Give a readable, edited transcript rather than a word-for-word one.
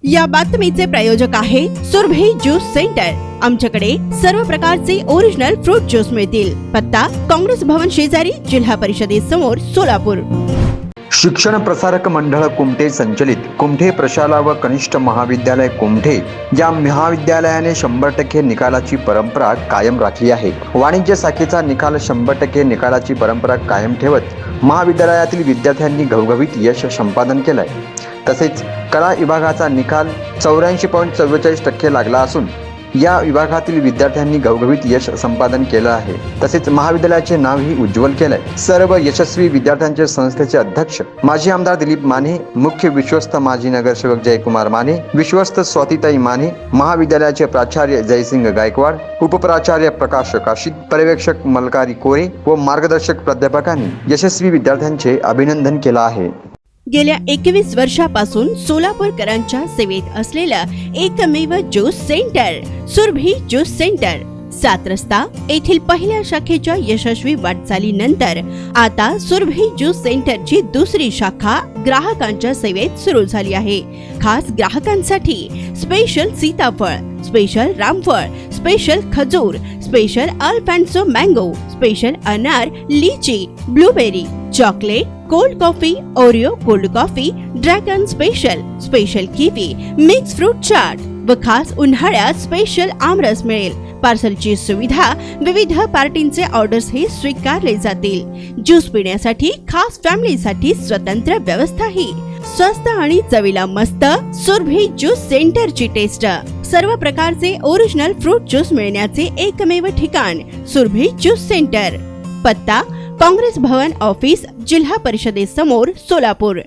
या बातमीचे प्रायोजक आहे सुरभी ज्यूस सेंटर। आमच्याकडे सर्व प्रकारचे ओरिजिनल फ्रूट ज्यूस मिळतील। पत्ता काँग्रेस भवन शेजारी, जिल्हा परिषदेसमोर, सोलापूर। शिक्षण प्रसारक मंडळ कुमठे संचलित कुमठे प्रशाला व कनिष्ठ महाविद्यालय कुमठे या महाविद्यालयाने 100% निकालाची परंपरा कायम राखली आहे। वाणिज्य शाखेचा निकाल 100% निकालाची परंपरा कायम ठेवत महाविद्यालयातील विद्यार्थ्यांनी घवघवीत यश संपादन केलंय। तसेच कला विभागाचा निकाल 84.44% लागला असून या विभागातील विद्यार्थ्यांनी घवघवीत यश संपादन केलं आहे। तसेच महाविद्यालयाचे नावही उज्ज्वल केलंय। सर्व यशस्वी विद्यार्थ्यांचे संस्थेचे अध्यक्ष माजी आमदार दिलीप माने, मुख्य विश्वस्त माजी नगरसेवक जयकुमार माने, विश्वस्त स्वातीताई माने, महाविद्यालयाचे प्राचार्य जयसिंग गायकवाड, उपप्राचार्य प्रकाश काशीद, पर्यवेक्षक मलकारी कोरे व मार्गदर्शक प्राध्यापकांनी यशस्वी विद्यार्थ्यांचे अभिनंदन केलं आहे। गेल्या 21 वर्षापासून सोलापूरकरांच्या सेवेत असलेलं एकमेव juice centre Surabhi juice centre, 7 रस्ता येथील पहिल्या शाखेच्या यशस्वी वाटचालीनंतर आता सुरभी ज्यूस सेंटरची दुसरी शाखा ग्राहकांच्या सेवेत सुरू झाली आहे। खास ग्राहकांसाठी स्पेशल सीताफळ, स्पेशल रामफळ, स्पेशल खजूर, स्पेशल अल्फान्सो मँगो, स्पेशल अनार, लीची, blueberry, chocolate, cold coffee, Oreo cold coffee, dragon special, special kiwi, mix fruit chaat व खास उन्हाळ्यात स्पेशल आमरस मिळेल। पार्सलची सुविधा, विविध पार्टींचे ऑर्डर्स हे स्वीकारले जातील। ज्यूस पिण्यासाठी खास फॅमिलीसाठी स्वतंत्र व्यवस्थाही। स्वस्त आणि चवीला मस्त सुरभी ज्यूस सेंटरची टेस्ट। सर्व प्रकारचे ओरिजिनल फ्रूट ज्यूस मिळण्याचे एकमेव ठिकाण सुरभी ज्यूस सेंटर। पत्ता काँग्रेस भवन ऑफिस, जिल्हा परिषदेसमोर, सोलापूर।